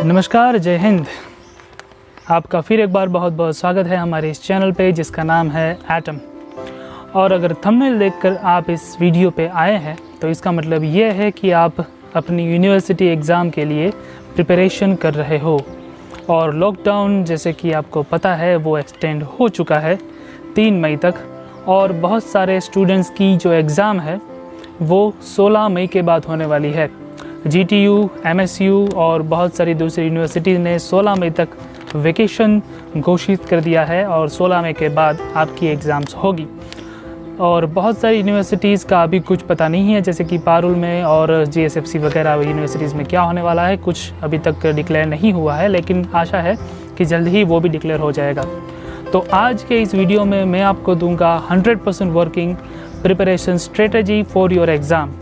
नमस्कार, जय हिंद। आपका फिर एक बार बहुत बहुत स्वागत है हमारे इस चैनल पे जिसका नाम है एटम। और अगर थंबनेल देखकर आप इस वीडियो पे आए हैं तो इसका मतलब ये है कि आप अपनी यूनिवर्सिटी एग्ज़ाम के लिए प्रिपरेशन कर रहे हो। और लॉकडाउन जैसे कि आपको पता है वो एक्सटेंड हो चुका है 3 मई तक, और बहुत सारे स्टूडेंट्स की जो एग्ज़ाम है वो 16 मई के बाद होने वाली है। GTU, MSU और बहुत सारी दूसरी यूनिवर्सिटीज़ ने 16 मई तक वेकेशन घोषित कर दिया है और 16 मई के बाद आपकी एग्ज़ाम्स होगी। और बहुत सारी यूनिवर्सिटीज़ का अभी कुछ पता नहीं है, जैसे कि पारुल में और GSFC वगैरह यूनिवर्सिटीज़ में क्या होने वाला है, कुछ अभी तक डिक्लेयर नहीं हुआ है, लेकिन आशा है कि जल्द ही वो भी डिक्लेयर हो जाएगा। तो आज के इस वीडियो में मैं आपको दूंगा 100% working preparation strategy for your exam.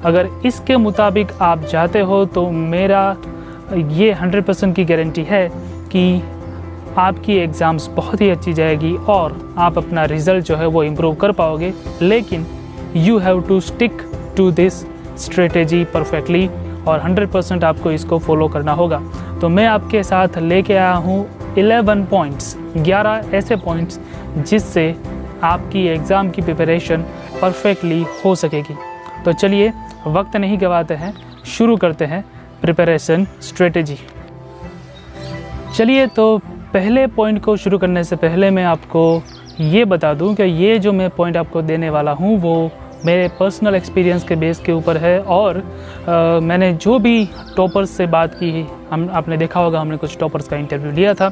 अगर इसके मुताबिक आप जाते हो तो मेरा ये 100% की गारंटी है कि आपकी एग्ज़ाम्स बहुत ही अच्छी जाएगी और आप अपना रिज़ल्ट जो है वो इम्प्रूव कर पाओगे। लेकिन you have to stick to this strategy perfectly और 100% आपको इसको फॉलो करना होगा। तो मैं आपके साथ लेके आया हूँ 11 पॉइंट्स, 11 ऐसे पॉइंट्स जिससे आपकी एग्ज़ाम की प्रिपरेशन परफेक्टली हो सकेगी। तो चलिए वक्त नहीं गवाते हैं, शुरू करते हैं प्रिपरेशन स्ट्रेटजी। चलिए, तो पहले पॉइंट को शुरू करने से पहले मैं आपको ये बता दूं कि ये जो मैं पॉइंट आपको देने वाला हूं वो मेरे पर्सनल एक्सपीरियंस के बेस के ऊपर है। और मैंने जो भी टॉपर्स से बात की, आपने देखा होगा हमने कुछ टॉपर्स का इंटरव्यू लिया था,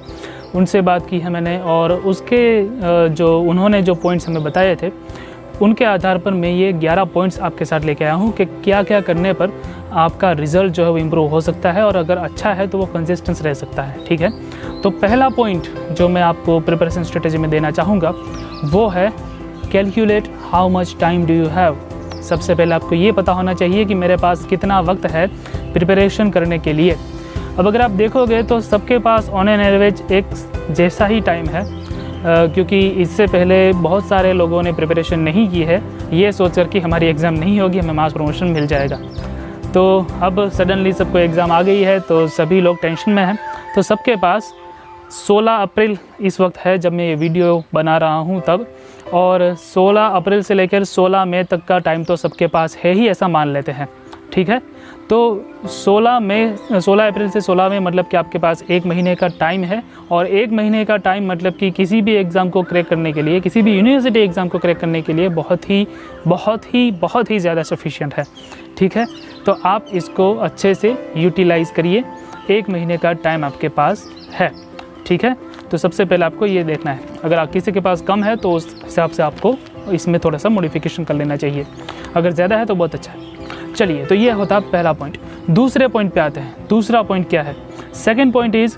उनसे बात की है मैंने, और उसके जो उन्होंने जो पॉइंट्स हमें बताए थे उनके आधार पर मैं ये 11 पॉइंट्स आपके साथ लेके आया हूँ कि क्या क्या करने पर आपका रिज़ल्ट जो है वो इम्प्रूव हो सकता है, और अगर अच्छा है तो वो कंसिस्टेंस रह सकता है। ठीक है, तो पहला पॉइंट जो मैं आपको प्रिपरेशन स्ट्रेटजी में देना चाहूँगा वो है calculate how much time do you have. सबसे पहले आपको ये पता होना चाहिए कि मेरे पास कितना वक्त है प्रिपरेशन करने के लिए। अब अगर आप देखोगे तो सबके पास ऑन एन एवरेज एक जैसा ही टाइम है, क्योंकि इससे पहले बहुत सारे लोगों ने प्रिपरेशन नहीं की है ये सोचकर कि हमारी एग्ज़ाम नहीं होगी, हमें मास प्रमोशन मिल जाएगा। तो अब सडनली सबको एग्ज़ाम आ गई है तो सभी लोग टेंशन में हैं। तो सबके पास 16 अप्रैल इस वक्त है जब मैं ये वीडियो बना रहा हूँ तब, और 16 अप्रैल से लेकर 16 मई तक का टाइम तो सबके पास है ही, ऐसा मान लेते हैं। ठीक है, तो 16 अप्रैल से 16 मई मतलब कि आपके पास 1 महीने का टाइम है। और 1 महीने का टाइम मतलब कि किसी भी एग्ज़ाम को क्रैक करने के लिए, किसी भी यूनिवर्सिटी एग्ज़ाम को क्रैक करने के लिए बहुत ही ज़्यादा सफिशिएंट है। ठीक है, तो आप इसको अच्छे से यूटिलाइज़ करिए। 1 महीने का टाइम आपके पास है। ठीक है, तो सबसे पहले आपको ये देखना है, अगर आप किसी के पास कम है तो उस हिसाब से आपको इसमें थोड़ा सा मॉडिफिकेशन कर लेना चाहिए, अगर ज़्यादा है तो बहुत अच्छा है। चलिए, तो ये होता पहला पॉइंट। दूसरे पॉइंट पे आते हैं। दूसरा पॉइंट क्या है? Second point is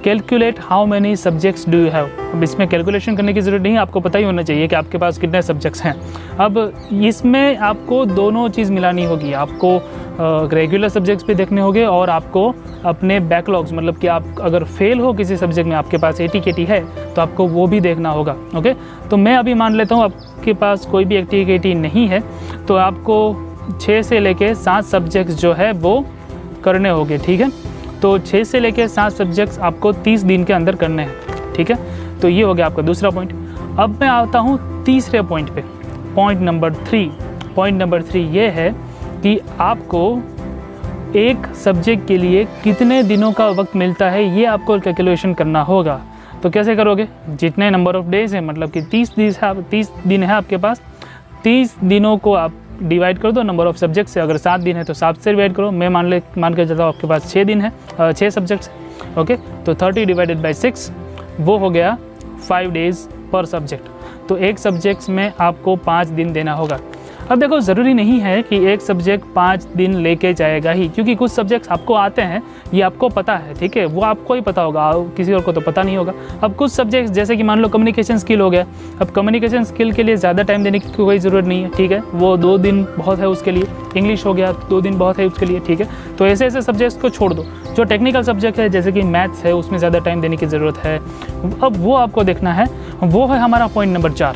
calculate how many subjects do you have. अब इसमें कैलकुलेशन करने की ज़रूरत नहीं है, आपको पता ही होना चाहिए कि आपके पास कितने सब्जेक्ट्स हैं। अब इसमें आपको दोनों चीज़ मिलानी होगी, आपको रेगुलर सब्जेक्ट्स भी देखने होंगे और आपको अपने बैकलॉग्स, मतलब कि आप अगर फेल हो किसी सब्जेक्ट में, आपके पास 80 KT है तो आपको वो भी देखना होगा। ओके, तो मैं अभी मान लेता हूँ आपके पास कोई भी 80 KT नहीं है तो आपको 6 से लेके 7 सब्जेक्ट्स जो है वो करने होंगे। ठीक है, तो 6 से लेके 7 सब्जेक्ट्स आपको 30 दिन के अंदर करने हैं। ठीक है, तो ये हो गया आपका दूसरा पॉइंट। अब मैं आता हूँ तीसरे पॉइंट पे, पॉइंट नंबर 3। पॉइंट नंबर 3 ये है कि आपको एक सब्जेक्ट के लिए कितने दिनों का वक्त मिलता है ये आपको कैलकुलेशन करना होगा। तो कैसे करोगे? जितने नंबर ऑफ़ डेज़ है, मतलब कि 30 दिन है आपके पास, 30 दिनों को आप डिवाइड कर दो नंबर ऑफ़ सब्जेक्ट से। अगर 7 दिन है तो 7 से डिवाइड करो। मैं मान के चलता हूँ आपके पास 6 दिन है, 6 सब्जेक्ट्स। ओके, तो 30 डिवाइडेड बाई 6 वो हो गया 5 डेज़ पर सब्जेक्ट। तो एक सब्जेक्ट्स में आपको 5 दिन देना होगा। अब देखो, ज़रूरी नहीं है कि एक सब्जेक्ट 5 दिन लेके जाएगा ही, क्योंकि कुछ सब्जेक्ट्स आपको आते हैं, ये आपको पता है। ठीक है, वो आपको ही पता होगा, किसी और को तो पता नहीं होगा। अब कुछ सब्जेक्ट्स जैसे कि मान लो कम्युनिकेशन स्किल हो गया, अब कम्युनिकेशन स्किल के लिए ज़्यादा टाइम देने की कोई ज़रूरत नहीं है। ठीक है, वो 2 दिन बहुत है उसके लिए। इंग्लिश हो गया, 2 दिन बहुत है उसके लिए। ठीक है, तो ऐसे सब्जेक्ट्स को छोड़ दो। जो टेक्निकल सब्जेक्ट है जैसे कि मैथ्स है, उसमें ज़्यादा टाइम देने की ज़रूरत है। अब वो आपको देखना है, वो है हमारा पॉइंट नंबर 4।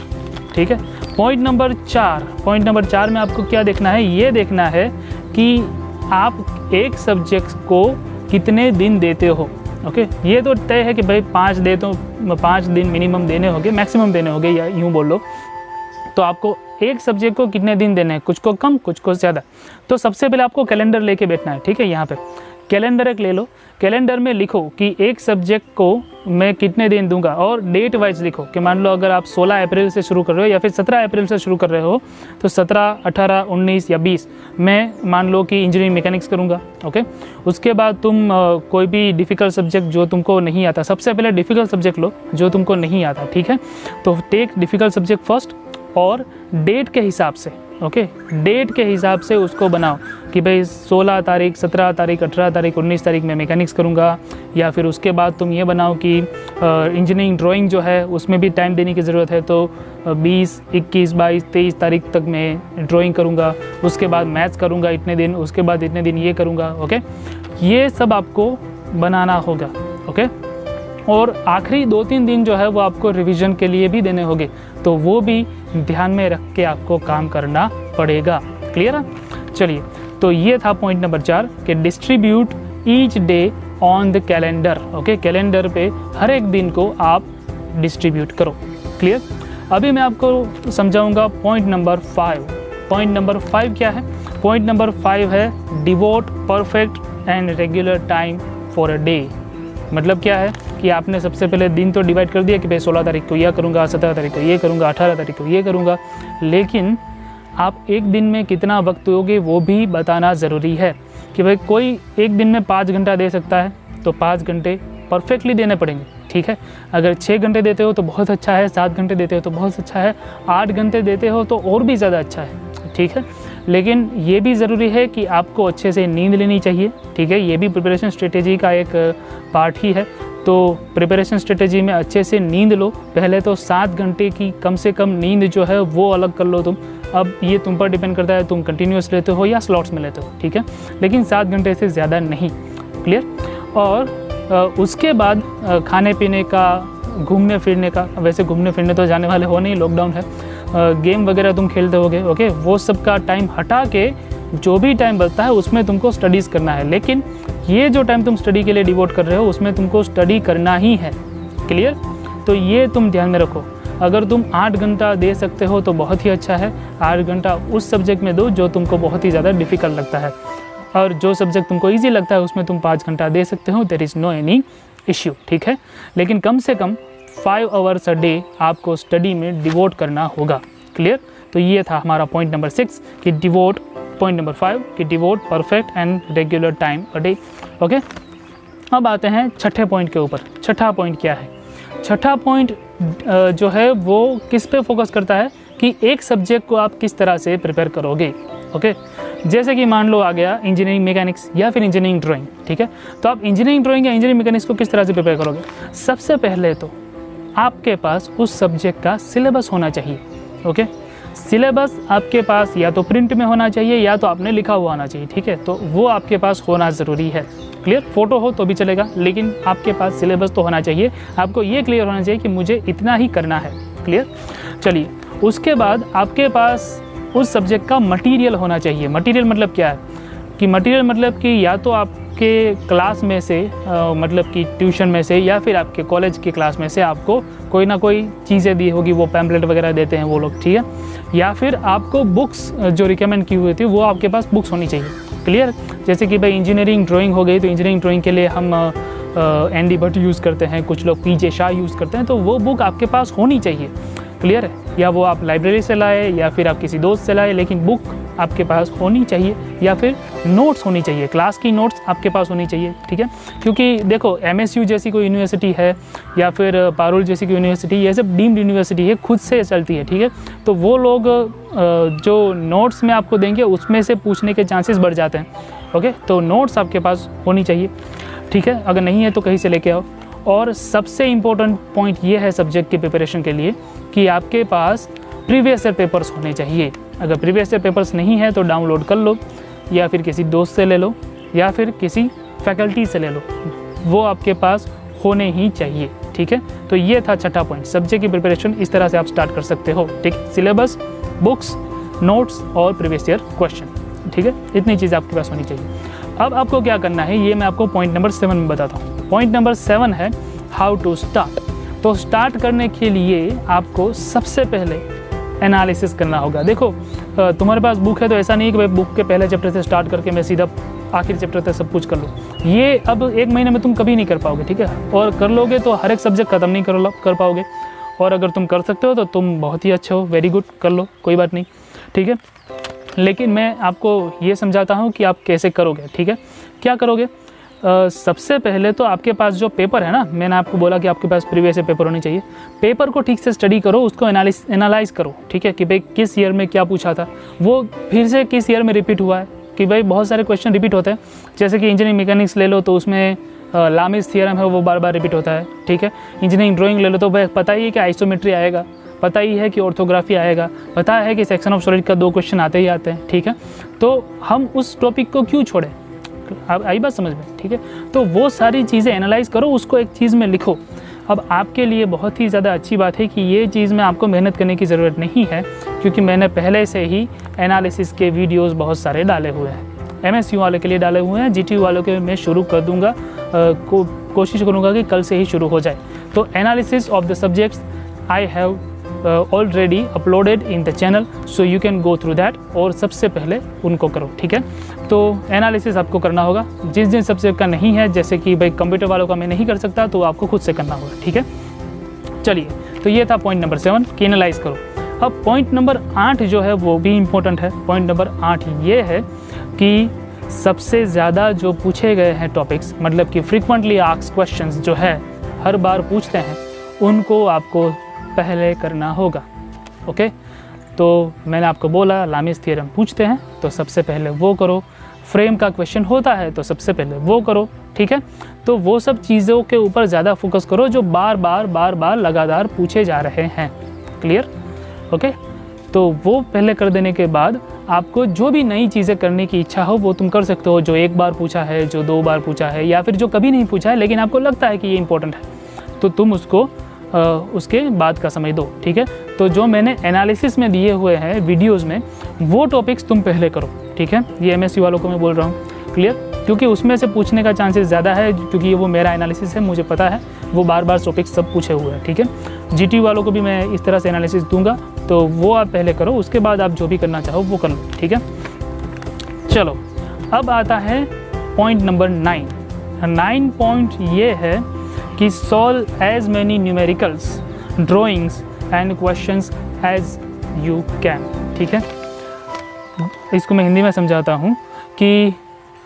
ठीक है, पॉइंट नंबर 4 में आपको क्या देखना है? ये देखना है कि आप एक सब्जेक्ट को कितने दिन देते हो। ओके, ये तो तय है कि भाई 5 दे तो 5 दिन मिनिमम देने होंगे, मैक्सिमम देने होंगे, या यूँ बोल लो। तो आपको एक सब्जेक्ट को कितने दिन देने हैं, कुछ को कम कुछ को ज़्यादा। तो सबसे पहले आपको कैलेंडर लेके बैठना है, ठीक है। यहाँ पे कैलेंडर एक ले लो, कैलेंडर में लिखो कि एक सब्जेक्ट को मैं कितने दिन दूंगा, और डेट वाइज लिखो कि मान लो अगर आप 16 अप्रैल से शुरू कर रहे हो या फिर 17 अप्रैल से शुरू कर रहे हो, तो 17, 18, 19 या 20 मैं मान लो कि इंजीनियरिंग मैकेनिक्स करूंगा। ओके, उसके बाद तुम कोई भी डिफ़िकल्ट सब्जेक्ट जो तुमको नहीं आता, सबसे पहले डिफ़िकल्ट सब्जेक्ट लो जो तुमको नहीं आता, ठीक है। तो टेक डिफ़िकल्ट सब्जेक्ट फर्स्ट, और डेट के हिसाब से, ओके, डेट के हिसाब से उसको बनाओ कि भाई 16 तारीख, 17 तारीख, 18 तारीख, 19 तारीख में मैकेनिक्स करूँगा। या फिर उसके बाद तुम ये बनाओ कि इंजीनियरिंग ड्राइंग जो है उसमें भी टाइम देने की ज़रूरत है, तो 20, 21, 22, 23 तारीख तक मैं ड्राइंग करूँगा। उसके बाद मैथ्स करूँगा इतने दिन, उसके बाद इतने दिन ये करूँगा। ओके, ये सब आपको बनाना होगा। ओके, और आखिरी 2-3 दिन जो है वो आपको रिवीजन के लिए भी देने होंगे, तो वो भी ध्यान में रख के आपको काम करना पड़ेगा। क्लियर है? चलिए, तो ये था पॉइंट नंबर 4 कि distribute each day on the calendar. Okay, calendar पे हर एक दिन को आप डिस्ट्रीब्यूट करो। क्लियर? अभी मैं आपको समझाऊंगा पॉइंट नंबर 5। पॉइंट नंबर 5 क्या है? पॉइंट नंबर 5 है devote perfect and regular time for a day. मतलब क्या है कि आपने सबसे पहले दिन तो डिवाइड कर दिया कि भाई 16 तारीख को यह करूँगा, 17 तारीख को ये करूँगा, 18 तारीख को ये करूँगा, लेकिन आप एक दिन में कितना वक्त दोगे वो भी बताना ज़रूरी है कि भाई कोई एक दिन में 5 घंटा दे सकता है, तो 5 घंटे परफेक्टली देने पड़ेंगे, ठीक है। अगर 6 घंटे देते हो तो बहुत अच्छा है, 7 घंटे देते हो तो बहुत अच्छा है, 8 घंटे देते हो तो और भी ज़्यादा अच्छा है, ठीक है। लेकिन ये भी ज़रूरी है कि आपको अच्छे से नींद लेनी चाहिए, ठीक है। ये भी प्रिपरेशन स्ट्रेटेजी का एक पार्ट ही है। तो प्रिपरेशन स्ट्रेटेजी में अच्छे से नींद लो। पहले तो 7 घंटे की कम से कम नींद जो है वो अलग कर लो तुम। अब ये तुम पर डिपेंड करता है तुम कंटिन्यूस लेते हो या स्लॉट्स में लेते हो, ठीक है, लेकिन 7 घंटे से ज़्यादा नहीं। क्लियर? और उसके बाद खाने पीने का, घूमने फिरने का, वैसे घूमने फिरने तो जाने वाले हो नहीं, लॉकडाउन है, गेम वगैरह तुम खेलते होगे, ओके, वो सब का टाइम हटा के जो भी टाइम बचता है उसमें तुमको स्टडीज़ करना है। लेकिन ये जो टाइम तुम स्टडी के लिए डिवोट कर रहे हो उसमें तुमको स्टडी करना ही है। क्लियर? तो ये तुम ध्यान में रखो। अगर तुम 8 घंटा दे सकते हो तो बहुत ही अच्छा है। 8 घंटा उस सब्जेक्ट में दो जो तुमको बहुत ही ज़्यादा डिफ़िकल्ट लगता है, और जो सब्जेक्ट तुमको ईजी लगता है उसमें तुम 5 घंटा दे सकते हो, there is no any issue, ठीक है। लेकिन कम से कम 5 आवर्स अ डे आपको स्टडी में डिवोट करना होगा। क्लियर? तो ये था हमारा पॉइंट नंबर 6 कि डिवोट, पॉइंट नंबर 5 कि devote perfect and regular time a day. Okay, अब आते हैं छठे पॉइंट के ऊपर। छठा पॉइंट क्या है? छठा पॉइंट जो है वो किस पे फोकस करता है कि एक सब्जेक्ट को आप किस तरह से प्रिपेयर करोगे। ओके, जैसे कि मान लो आ गया इंजीनियरिंग मैकेनिक्स या फिर इंजीनियरिंग ड्राइंग, ठीक है। तो आप इंजीनियरिंग ड्राइंग या इंजीनियरिंग मैकेनिक्स को किस तरह से प्रिपेयर करोगे? सबसे पहले तो आपके पास उस सब्जेक्ट का सिलेबस होना चाहिए। ओके, सिलेबस आपके पास या तो प्रिंट में होना चाहिए या तो आपने लिखा हुआ होना चाहिए, ठीक है। तो वो आपके पास होना ज़रूरी है। क्लियर? फोटो हो तो भी चलेगा, लेकिन आपके पास सिलेबस तो होना चाहिए। आपको ये क्लियर होना चाहिए कि मुझे इतना ही करना है। क्लियर? चलिए, उसके बाद आपके पास उस सब्जेक्ट का मटेरियल होना चाहिए। मटेरियल मतलब क्या है कि मटेरियल मतलब कि या तो आपके क्लास में से मतलब कि ट्यूशन में से या फिर आपके कॉलेज की क्लास में से आपको कोई ना कोई चीज़ें दी होगी, वो पैम्पलेट वगैरह देते हैं वो लोग, ठीक है। या फिर आपको बुक्स जो रिकमेंड की हुई थी वो आपके पास बुक्स होनी चाहिए। क्लियर? जैसे कि भाई इंजीनियरिंग ड्राइंग हो गई, तो इंजीनियरिंग ड्राइंग के लिए हम एनडी भट्ट यूज़ करते हैं, कुछ लोग पीजे शाह यूज़ करते हैं, तो वो बुक आपके पास होनी चाहिए। क्लियर है? या वो आप लाइब्रेरी से लाए या फिर आप किसी दोस्त से लाए, लेकिन बुक आपके पास होनी चाहिए। या फिर नोट्स होनी चाहिए, क्लास की नोट्स आपके पास होनी चाहिए, ठीक है। क्योंकि देखो एमएसयू जैसी कोई यूनिवर्सिटी है या फिर पारुल जैसी कोई यूनिवर्सिटी, ये सब डीम्ड यूनिवर्सिटी है, खुद से चलती है, ठीक है। तो वो लोग जो नोट्स में आपको देंगे उसमें से पूछने के चांसेस बढ़ जाते हैं। ओके, तो नोट्स आपके पास होनी चाहिए, ठीक है। अगर नहीं है तो कहीं से लेके आओ। और सबसे इम्पोर्टेंट पॉइंट ये है सब्जेक्ट की प्रिपरेशन के लिए कि आपके पास प्रीवियस ईयर पेपर्स होने चाहिए। अगर प्रीवियस ईयर पेपर्स नहीं है तो डाउनलोड कर लो, या फिर किसी दोस्त से ले लो, या फिर किसी फैकल्टी से ले लो, वो आपके पास होने ही चाहिए, ठीक है। तो ये था छठा पॉइंट, सब्जेक्ट की प्रिपरेशन इस तरह से आप स्टार्ट कर सकते हो, ठीक है। सिलेबस, बुक्स, नोट्स और प्रीवियस ईयर क्वेश्चन, ठीक है। इतनी चीज़ आपके पास होनी चाहिए। अब आपको क्या करना है ये मैं आपको पॉइंट नंबर 7 में बताता हूँ। पॉइंट नंबर 7 है हाउ टू स्टार्ट। तो स्टार्ट करने के लिए आपको सबसे पहले एनालिसिस करना होगा। देखो तुम्हारे पास बुक है तो ऐसा नहीं कि भाई बुक के पहले चैप्टर से स्टार्ट करके मैं सीधा आखिरी चैप्टर तक सब कुछ कर लूँ, ये अब 1 महीने में तुम कभी नहीं कर पाओगे, ठीक है। और कर लोगे तो हर एक सब्जेक्ट ख़त्म नहीं कर पाओगे, और अगर तुम कर सकते हो तो तुम बहुत ही अच्छे हो, वेरी गुड, कर लो, कोई बात नहीं, ठीक है। लेकिन मैं आपको ये समझाता हूँ कि आप कैसे करोगे, ठीक है। क्या करोगे, सबसे पहले तो आपके पास जो पेपर है ना, मैंने आपको बोला कि आपके पास प्रीवियस पेपर होने चाहिए, पेपर को ठीक से स्टडी करो, उसको एनालाइज करो, ठीक है, कि भाई किस ईयर में क्या पूछा था, वो फिर से किस ईयर में रिपीट हुआ है, कि भाई बहुत सारे क्वेश्चन रिपीट होते हैं। जैसे कि इंजीनियरिंग मैकेनिक्स ले लो तो उसमें लामिस थ्योरम है, वो बार बार रिपीट होता है, ठीक है। इंजीनियरिंग ड्राइंग ले लो तो भाई पता ही है कि आइसोमेट्री आएगा, पता ही है कि ऑर्थोग्राफी आएगा, पता है कि सेक्शन ऑफ सॉलिड का 2 क्वेश्चन आते ही आते हैं, ठीक है। तो हम उस टॉपिक को क्यों छोड़ें, अब आई बात समझ में, ठीक है। तो वो सारी चीज़ें एनालाइज करो, उसको एक चीज़ में लिखो। अब आपके लिए बहुत ही ज़्यादा अच्छी बात है कि ये चीज़ में आपको मेहनत करने की ज़रूरत नहीं है, क्योंकि मैंने पहले से ही एनालिसिस के वीडियोस बहुत सारे डाले हुए हैं, MSU वालों के लिए डाले हुए हैं, GTU वालों के मैं शुरू कर दूँगा, कोशिश करूँगा कि कल से ही शुरू हो जाए। तो analysis of the subjects I have already uploaded in the channel, so you can go through that, और सबसे पहले उनको करो, ठीक है। तो एनालिसिस आपको करना होगा, जिन सब्जेक्ट का नहीं है, जैसे कि भाई कंप्यूटर वालों का मैं नहीं कर सकता, तो आपको खुद से करना होगा, ठीक है। चलिए, तो ये था पॉइंट नंबर 7 कि एनालाइज करो। अब पॉइंट नंबर 8 जो है वो भी इम्पोर्टेंट है। पॉइंट नंबर 8 ये है कि सबसे ज़्यादा जो पूछे गए हैं टॉपिक्स, मतलब कि फ्रीक्वेंटली आस्क्ड क्वेश्चंस जो है हर बार पूछते हैं, उनको आपको पहले करना होगा, ओके। तो मैंने आपको बोला लामिस थ्योरम पूछते हैं तो सबसे पहले वो करो, फ्रेम का क्वेश्चन होता है तो सबसे पहले वो करो, ठीक है। तो वो सब चीज़ों के ऊपर ज़्यादा फोकस करो जो बार बार लगातार पूछे जा रहे हैं, क्लियर, ओके। तो वो पहले कर देने के बाद आपको जो भी नई चीज़ें करने की इच्छा हो वो तुम कर सकते हो, जो 1 बार पूछा है, जो 2 बार पूछा है, या फिर जो कभी नहीं पूछा है लेकिन आपको लगता है कि ये इंपॉर्टेंट है, तो तुम उसको उसके बाद का समय दो, ठीक है। तो जो मैंने एनालिसिस में दिए हुए हैं वीडियोस में, वो टॉपिक्स तुम पहले करो, ठीक है। ये MSU वालों को मैं बोल रहा हूँ, क्लियर, क्योंकि उसमें से पूछने का चांसेस ज़्यादा है, क्योंकि वो मेरा एनालिसिस है, मुझे पता है वो बार टॉपिक्स सब पूछे हुए हैं, ठीक है। GTU वालों को भी मैं इस तरह से एनालिसिस दूंगा, तो वो आप पहले करो, उसके बाद आप जो भी करना चाहो वो कर लो, ठीक है। चलो, अब आता है पॉइंट नंबर 9। 9 पॉइंट ये है कि solve as many numericals, drawings and questions as you can, ठीक है। इसको मैं हिंदी में समझाता हूँ कि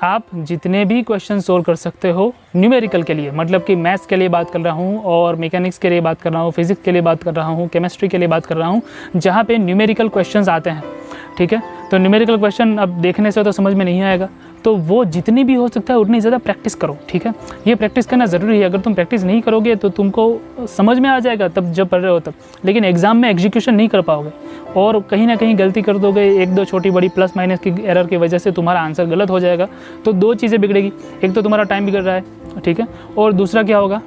आप जितने भी क्वेश्चन सोल्व कर सकते हो न्यूमेरिकल के लिए, मतलब कि मैथ्स के लिए बात कर रहा हूँ, और मैकेनिक्स के लिए बात कर रहा हूँ, फिजिक्स के लिए बात कर रहा हूँ, केमिस्ट्री के लिए बात कर रहा हूँ, जहाँ पे न्यूमेरिकल क्वेश्चंस आते हैं, ठीक है। तो न्यूमेरिकल क्वेश्चन अब देखने से तो समझ में नहीं आएगा, तो वो जितनी भी हो सकता है उतनी ज़्यादा प्रैक्टिस करो, ठीक है। ये प्रैक्टिस करना ज़रूरी है, अगर तुम प्रैक्टिस नहीं करोगे तो तुमको समझ में आ जाएगा तब जब पढ़ रहे हो तब, लेकिन एग्ज़ाम में एग्जीक्यूशन नहीं कर पाओगे, और कहीं ना कहीं गलती कर दोगे, 1-2 छोटी बड़ी प्लस माइनस की एरर की वजह से तुम्हारा आंसर गलत हो जाएगा। तो 2 चीज़ें बिगड़ेगी, एक तो तुम्हारा टाइम बिगड़ रहा है, ठीक है, और दूसरा क्या होगा,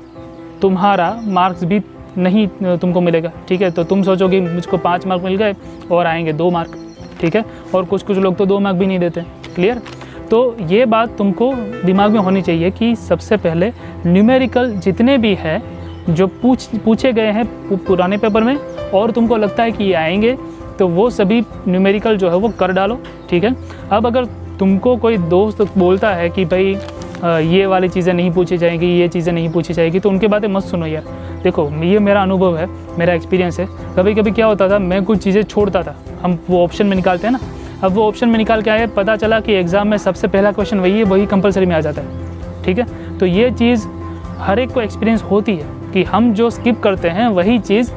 तुम्हारा मार्क्स भी नहीं तुमको मिलेगा, ठीक है। तो तुम सोचोगे मुझको 5 मार्क मिल गए और आएंगे 2 मार्क, ठीक है, और कुछ लोग तो 2 मार्क भी नहीं देते, क्लियर। तो ये बात तुमको दिमाग में होनी चाहिए कि सबसे पहले न्यूमेरिकल जितने भी है जो पूछे गए हैं पुराने पेपर में, और तुमको लगता है कि ये आएंगे, तो वो सभी न्यूमेरिकल जो है वो कर डालो, ठीक है। अब अगर तुमको कोई दोस्त बोलता है कि भाई ये वाली चीज़ें नहीं पूछी जाएंगी, ये चीज़ें नहीं पूछी जाएगी, तो उनकी बातें मत सुनो यार। देखो, ये मेरा अनुभव है, मेरा एक्सपीरियंस है। कभी कभी क्या होता था, मैं कुछ चीज़ें छोड़ता था, हम वो ऑप्शन में निकालते हैं ना, अब वो ऑप्शन में निकाल के आए, पता चला कि एग्ज़ाम में सबसे पहला क्वेश्चन वही है, वही कंपलसरी में आ जाता है, ठीक है। तो ये चीज़ हर एक को एक्सपीरियंस होती है कि हम जो स्किप करते हैं वही चीज़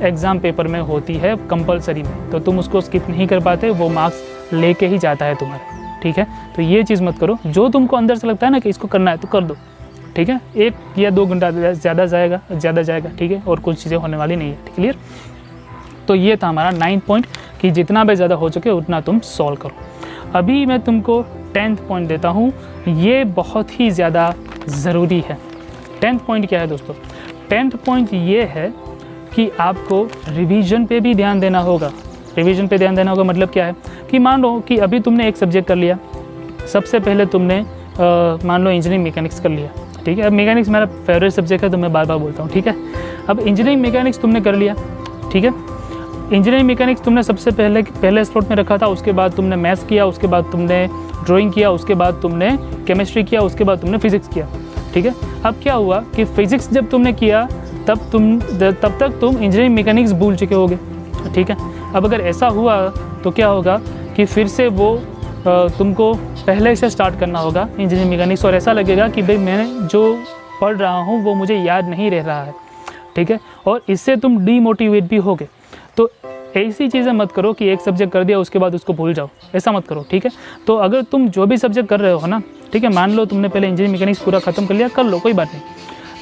एग्ज़ाम पेपर में होती है कंपलसरी में, तो तुम उसको स्किप नहीं कर पाते, वो मार्क्स लेके ही जाता है तुम्हारे, ठीक है। तो ये चीज़ मत करो, जो तुमको अंदर से लगता है ना कि इसको करना है तो कर दो, ठीक है। 1 या 2 घंटा ज़्यादा जाएगा, ठीक है, और कुछ चीज़ें होने वाली नहीं है, क्लियर। तो ये था हमारा 9 पॉइंट कि जितना भी ज़्यादा हो चुके उतना तुम सॉल्व करो। अभी मैं तुमको 10th पॉइंट देता हूँ, ये बहुत ही ज़्यादा ज़रूरी है। 10th पॉइंट क्या है दोस्तों? 10th पॉइंट ये है कि आपको रिवीजन पे भी ध्यान देना होगा। रिवीजन पे ध्यान देना होगा मतलब क्या है कि मान लो कि अभी तुमने एक सब्जेक्ट कर लिया, सबसे पहले तुमने मान लो इंजीनियरिंग मैकेनिक्स कर लिया, ठीक है। अब मैकेनिक्स मेरा फेवरेट सब्जेक्ट है तो मैं बार बार बोलता हूँ, ठीक है। अब इंजीनियरिंग मैकेनिक्स तुमने कर लिया, ठीक है। इंजीनियरिंग मैकेनिक्स तुमने सबसे पहले स्लॉट में रखा था, उसके बाद तुमने मैथ्स किया, उसके बाद तुमने ड्राइंग किया, उसके बाद तुमने केमिस्ट्री किया, उसके बाद तुमने फिजिक्स किया, ठीक है। अब क्या हुआ कि फिजिक्स जब तुमने किया तब तक तुम इंजीनियरिंग मैकेनिक्स भूल चुके होगे, ठीक है। अब अगर ऐसा हुआ तो क्या होगा कि फिर से वो तुमको पहले से स्टार्ट करना होगा इंजीनियरिंग मैकेनिक्स, और ऐसा लगेगा कि भाई मैंने जो पढ़ रहा हूँ वो मुझे याद नहीं रह रहा है, ठीक है। और इससे तुम डीमोटिवेट भी होगे। तो ऐसी चीज़ें मत करो कि एक सब्जेक्ट कर दिया उसके बाद उसको भूल जाओ, ऐसा मत करो, ठीक है। तो अगर तुम जो भी सब्जेक्ट कर रहे हो ना, ठीक है, मान लो तुमने पहले इंजीनियरिंग मैकेनिक्स पूरा खत्म कर लिया, कर लो, कोई बात नहीं।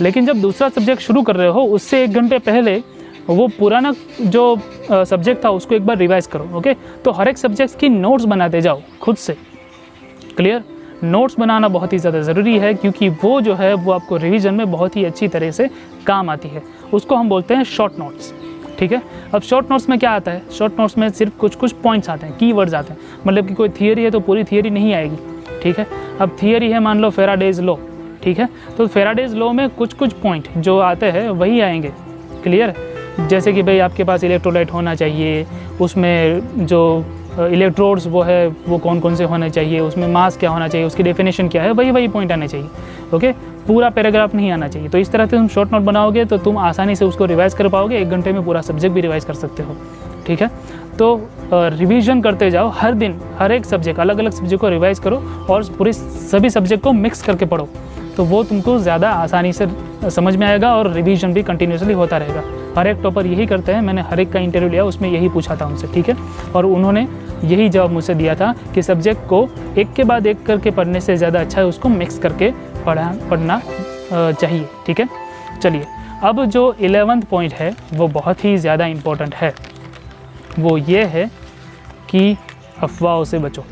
लेकिन जब दूसरा सब्जेक्ट शुरू कर रहे हो उससे 1 घंटे पहले वो पुराना जो सब्जेक्ट था उसको एक बार रिवाइज करो, ओके। तो हर एक सब्जेक्ट की नोट्स बनाते जाओ खुद से, क्लियर। नोट्स बनाना बहुत ही ज़्यादा ज़रूरी है, क्योंकि वो जो है वो आपको रिवीजन में बहुत ही अच्छी तरह से काम आती है। उसको हम बोलते हैं शॉर्ट नोट्स, ठीक है। अब शॉर्ट नोट्स में क्या आता है, शॉर्ट नोट्स में सिर्फ कुछ पॉइंट्स आते हैं, कीवर्ड्स आते हैं। मतलब कि कोई थियरी है तो पूरी थियरी नहीं आएगी, ठीक है। अब थियरी है मान लो फैराडेज लॉ, ठीक है, तो फैराडेज लॉ में कुछ पॉइंट जो आते हैं वही आएंगे, क्लियर। जैसे कि भाई आपके पास इलेक्ट्रोलाइट होना चाहिए, उसमें जो इलेक्ट्रोड्स वो है वो कौन कौन से होने चाहिए, उसमें मास क्या होना चाहिए, उसकी डेफिनेशन क्या है, वही पॉइंट आने चाहिए, ओके। पूरा पैराग्राफ नहीं आना चाहिए। तो इस तरह से तुम शॉर्ट नोट बनाओगे तो तुम आसानी से उसको रिवाइज़ कर पाओगे, 1 घंटे में पूरा सब्जेक्ट भी रिवाइज़ कर सकते हो, ठीक है। तो रिवीजन करते जाओ, हर दिन हर एक सब्जेक्ट, अलग अलग सब्जेक्ट को रिवाइज़ करो और पूरे सभी सब्जेक्ट को मिक्स करके पढ़ो, तो वो तुमको ज़्यादा आसानी से समझ में आएगा और रिवीजन भी कंटिन्यूसली होता रहेगा। हर एक टॉपर यही करते हैं, मैंने हर एक का इंटरव्यू लिया, उसमें यही पूछा था उनसे, ठीक है। और उन्होंने यही जवाब मुझसे दिया था कि सब्जेक्ट को एक के बाद एक करके पढ़ने से ज़्यादा अच्छा है उसको मिक्स करके पढ़ना चाहिए, ठीक है। चलिए, अब जो 11वां पॉइंट है वो बहुत ही ज़्यादा इम्पोर्टेंट है, वो ये है कि अफवाहों से बचो।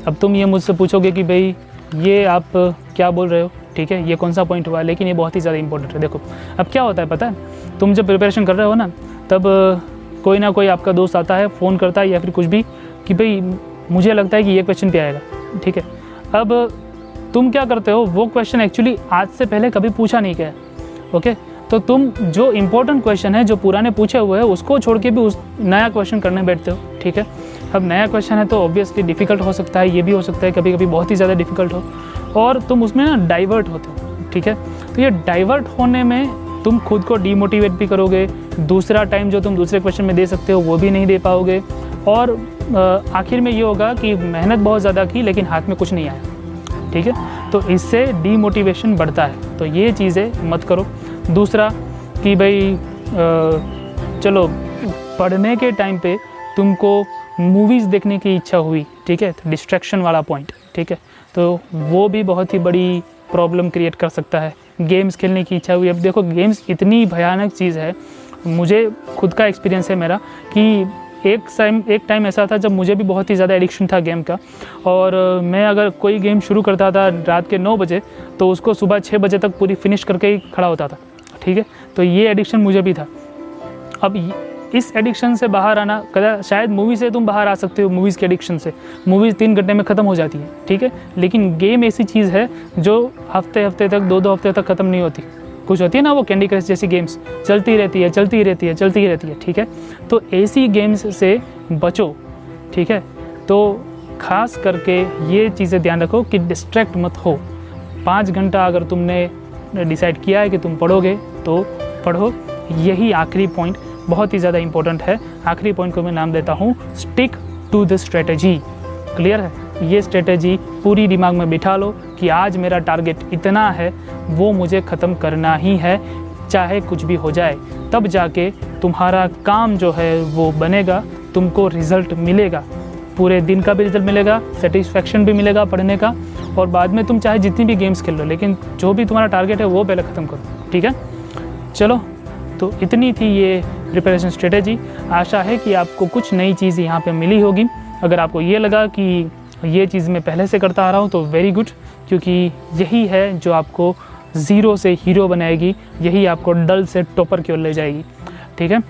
अब तुम ये मुझसे पूछोगे कि भाई ये आप क्या बोल रहे हो, ठीक है, ये कौन सा पॉइंट हुआ, लेकिन ये बहुत ही ज़्यादा इंपॉर्टेंट है। देखो अब क्या होता है पता है, तुम जब प्रिपरेशन कर रहे हो ना, तब कोई ना कोई आपका दोस्त आता है, फ़ोन करता है या फिर कुछ भी, कि भाई मुझे लगता है कि ये क्वेश्चन पे आएगा, ठीक है। अब तुम क्या करते हो, वो क्वेश्चन एक्चुअली आज से पहले कभी पूछा नहीं गया, ओके। तो तुम जो इम्पोर्टेंट क्वेश्चन है जो पुराने पूछे हुए हैं उसको छोड़ के भी उस नया क्वेश्चन करने बैठते हो, ठीक है। अब नया क्वेश्चन है तो ऑब्वियसली डिफ़िकल्ट हो सकता है, ये भी हो सकता है कभी कभी बहुत ही ज़्यादा डिफ़िकल्ट हो, और तुम उसमें ना डाइवर्ट होते हो, ठीक है। तो ये डाइवर्ट होने में तुम खुद को डीमोटिवेट भी करोगे, दूसरा टाइम जो तुम दूसरे क्वेश्चन में दे सकते हो वो भी नहीं दे पाओगे, और आखिर में ये होगा कि मेहनत बहुत ज़्यादा की लेकिन हाथ में कुछ नहीं आया, ठीक है। तो इससे डीमोटिवेशन बढ़ता है, तो ये चीज़ें मत करो। दूसरा कि भाई चलो पढ़ने के टाइम पे तुमको मूवीज़ देखने की इच्छा हुई, ठीक है, तो डिस्ट्रैक्शन वाला पॉइंट, ठीक है, तो वो भी बहुत ही बड़ी प्रॉब्लम क्रिएट कर सकता है। गेम्स खेलने की इच्छा हुई, अब देखो गेम्स इतनी भयानक चीज़ है, मुझे खुद का एक्सपीरियंस है मेरा कि एक टाइम ऐसा था जब मुझे भी बहुत ही ज़्यादा एडिक्शन था गेम का, और मैं अगर कोई गेम शुरू करता था रात के 9 बजे तो उसको सुबह 6 बजे तक पूरी फिनिश करके ही खड़ा होता था, ठीक है। तो ये एडिक्शन मुझे भी था। अब इस एडिक्शन से बाहर आना, शायद मूवी से तुम बाहर आ सकते हो, मूवीज़ के एडिक्शन से, मूवीज़ 3 घंटे में ख़त्म हो जाती है, ठीक है, लेकिन गेम ऐसी चीज़ है जो हफ्ते तक 2 हफ्ते तक ख़त्म नहीं होती। कुछ होती है ना वो कैंडी क्रश जैसी गेम्स, चलती रहती है, ठीक है। तो ऐसी गेम्स से बचो, ठीक है। तो ख़ास करके ये चीज़ें ध्यान रखो कि डिस्ट्रैक्ट मत हो। 5 घंटा अगर तुमने डिसाइड किया है कि तुम पढ़ोगे तो पढ़ो। यही आखिरी पॉइंट बहुत ही ज़्यादा इंपॉर्टेंट है। आखिरी पॉइंट को मैं नाम देता हूँ stick to the strategy. Clear है? ये स्ट्रेटजी पूरी दिमाग में बिठा लो कि आज मेरा टारगेट इतना है, वो मुझे ख़त्म करना ही है, चाहे कुछ भी हो जाए। तब जाके तुम्हारा काम जो है वो बनेगा, तुमको रिज़ल्ट मिलेगा, पूरे दिन का भी रिज़ल्ट मिलेगा, सेटिस्फेक्शन भी मिलेगा पढ़ने का, और बाद में तुम चाहे जितनी भी गेम्स खेल लो, लेकिन जो भी तुम्हारा टारगेट है वो पहले ख़त्म करो, ठीक है। चलो, तो इतनी थी ये प्रिपरेशन स्ट्रेटजी। आशा है कि आपको कुछ नई चीज़ यहाँ पे मिली होगी। अगर आपको ये लगा कि ये चीज़ मैं पहले से करता आ रहा हूँ तो वेरी गुड, क्योंकि यही है जो आपको ज़ीरो से हीरो बनाएगी, यही आपको डल से टॉपर की ओर ले जाएगी, ठीक है।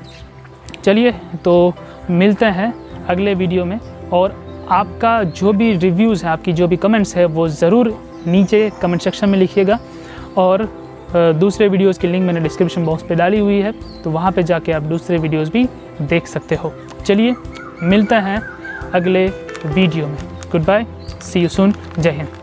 चलिए, तो मिलते हैं अगले वीडियो में, और आपका जो भी रिव्यूज़ है, आपकी जो भी कमेंट्स है वो ज़रूर नीचे कमेंट सेक्शन में लिखिएगा। और दूसरे वीडियोस की लिंक मैंने डिस्क्रिप्शन बॉक्स पे डाली हुई है, तो वहाँ पे जाके आप दूसरे वीडियोस भी देख सकते हो। चलिए मिलते हैं अगले वीडियो में। Good bye, see you soon, जय हिंद।